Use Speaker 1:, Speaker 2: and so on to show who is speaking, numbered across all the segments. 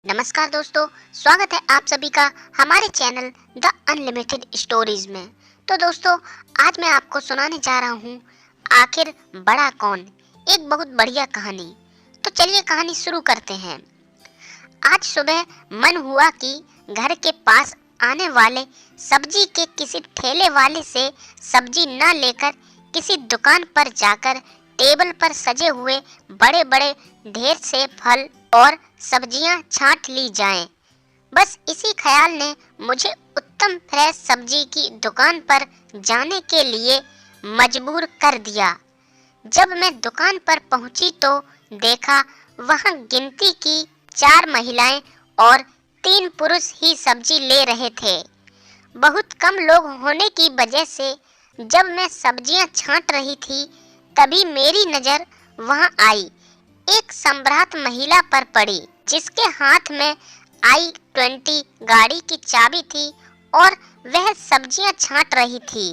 Speaker 1: नमस्कार दोस्तों, स्वागत है आप सभी का हमारे चैनल द अनलिमिटेड स्टोरीज में। तो दोस्तों, आज मैं आपको सुनाने जा रहा हूँ आखिर बड़ा कौन, एक बहुत बढ़िया कहानी। तो चलिए कहानी शुरू करते हैं। आज सुबह मन हुआ कि घर के पास आने वाले सब्जी के किसी ठेले वाले से सब्जी न लेकर किसी दुकान पर जाकर टेबल पर सजे हुए बड़े बड़े ढेर से फल और सब्जियां छांट ली जाएं। बस इसी ख्याल ने मुझे उत्तम फ्रेश सब्जी की दुकान पर जाने के लिए मजबूर कर दिया। जब मैं दुकान पर पहुंची तो देखा वहां गिनती की 4 महिलाएं और 3 पुरुष ही सब्जी ले रहे थे। बहुत कम लोग होने की वजह से जब मैं सब्जियां छांट रही थी तभी मेरी नजर वहां आई। एक सम्भ्रात महिला पर पड़ी जिसके हाथ में i20 गाड़ी की चाबी थी और वह सब्जियां छांट रही थी।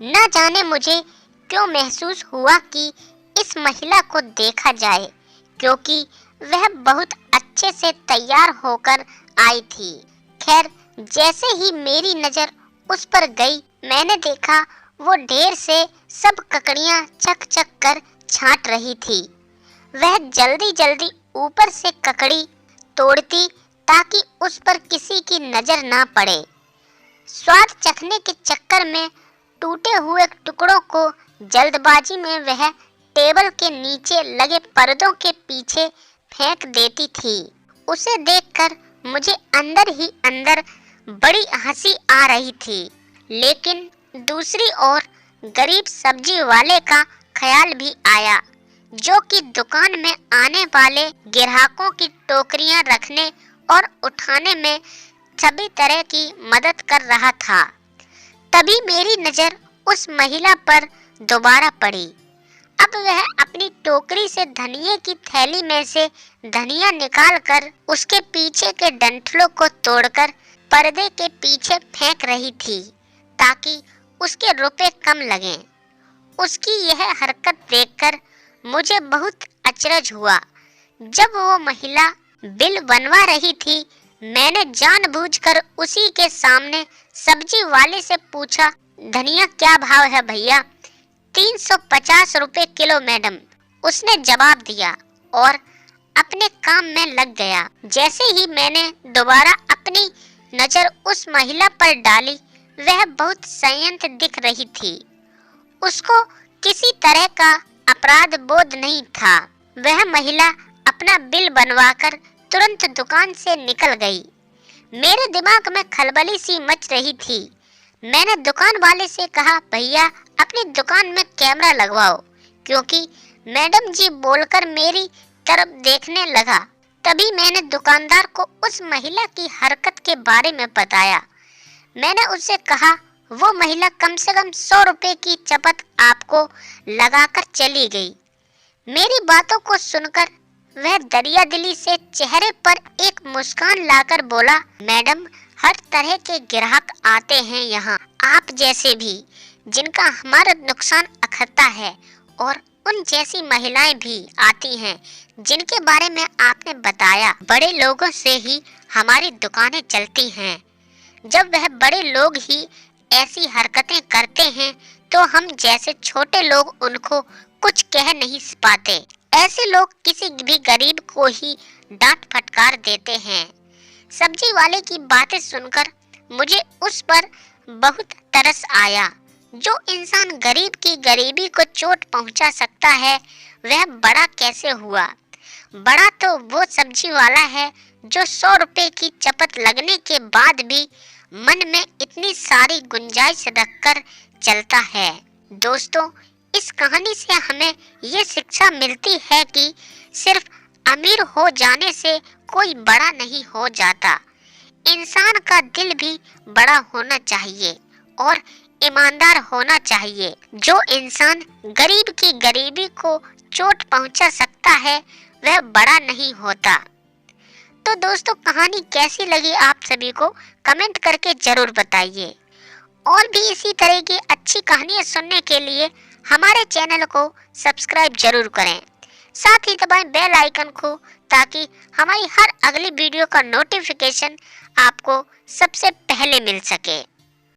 Speaker 1: न जाने मुझे क्यों महसूस हुआ कि इस महिला को देखा जाए, क्योंकि वह बहुत अच्छे से तैयार होकर आई थी। खैर, जैसे ही मेरी नजर उस पर गई, मैंने देखा वो ढेर से सब ककड़ियां चक चक कर छांट रही थी। वह जल्दी जल्दी ऊपर से ककड़ी तोड़ती ताकि उस पर किसी की नजर ना पड़े। स्वाद चखने के चक्कर में टूटे हुए टुकड़ों को जल्दबाजी में वह टेबल के नीचे लगे पर्दों के पीछे फेंक देती थी। उसे देखकर मुझे अंदर ही अंदर बड़ी हंसी आ रही थी, लेकिन दूसरी ओर गरीब सब्जी वाले का ख्याल भी आया, जो कि दुकान में आने वाले ग्राहकों की टोकरियां रखने और उठाने में सभी तरह की मदद कर रहा था। तभी मेरी नजर उस महिला पर दोबारा पड़ी। अब वह अपनी टोकरी से धनिये की थैली में से धनिया निकालकर उसके पीछे के डंठलों को तोड़कर पर्दे के पीछे फेंक रही थी ताकि उसके रुपए कम लगें। उसकी यह हरकत देखकर मुझे बहुत अचरज हुआ। जब वो महिला बिल बनवा रही थी, मैंने जानबूझकर उसी के सामने सब्जी वाले से पूछा, धनिया क्या भाव है भैया? 350 रुपए किलो मैडम, उसने जवाब दिया और अपने काम में लग गया। जैसे ही मैंने दोबारा अपनी नजर उस महिला पर डाली, वह बहुत संयंत्र दिख रही थी। उसको किसी तरह का अपराध बोध नहीं था। वह महिला अपना बिल बनवाकर तुरंत दुकान से निकल गई। मेरे दिमाग में खलबली सी मच रही थी। मैंने दुकान वाले से कहा, भैया अपनी दुकान में कैमरा लगवाओ, क्योंकि मैडम जी बोलकर मेरी तरफ देखने लगा। तभी मैंने दुकानदार को उस महिला की हरकत के बारे में बताया। मैंने उससे कहा, वो महिला कम से कम 100 रुपए की चपत आपको लगाकर चली गई। मेरी बातों को सुनकर वह दरियादिली से चेहरे पर एक मुस्कान लाकर बोला, मैडम हर तरह के ग्राहक आते हैं यहाँ, आप जैसे भी, जिनका हमारा नुकसान अखरता है, और उन जैसी महिलाएं भी आती हैं जिनके बारे में आपने बताया। बड़े लोगों से ही हमारी दुकानें चलती हैं। जब वह बड़े लोग ही ऐसी हरकतें करते हैं तो हम जैसे छोटे लोग उनको कुछ कह नहीं पाते। ऐसे लोग किसी भी गरीब को ही डांट फटकार देते हैं। सब्जी वाले की बातें सुनकर मुझे उस पर बहुत तरस आया। जो इंसान गरीब की गरीबी को चोट पहुंचा सकता है, वह बड़ा कैसे हुआ? बड़ा तो वो सब्जी वाला है जो 100 रुपए की चपत लगने के बाद भी मन में इतनी सारी गुंजाइश रखकर चलता है। दोस्तों, इस कहानी से हमें ये शिक्षा मिलती है कि सिर्फ अमीर हो जाने से कोई बड़ा नहीं हो जाता। इंसान का दिल भी बड़ा होना चाहिए और ईमानदार होना चाहिए। जो इंसान गरीब की गरीबी को चोट पहुंचा सकता है, वह बड़ा नहीं होता। तो दोस्तों, कहानी कैसी लगी आप सभी को कमेंट करके जरूर बताइए। और भी इसी तरह की अच्छी कहानियां सुनने के लिए हमारे चैनल को सब्सक्राइब जरूर करें। साथ ही दबाएं बेल आइकन को ताकि हमारी हर अगली वीडियो का नोटिफिकेशन आपको सबसे पहले मिल सके।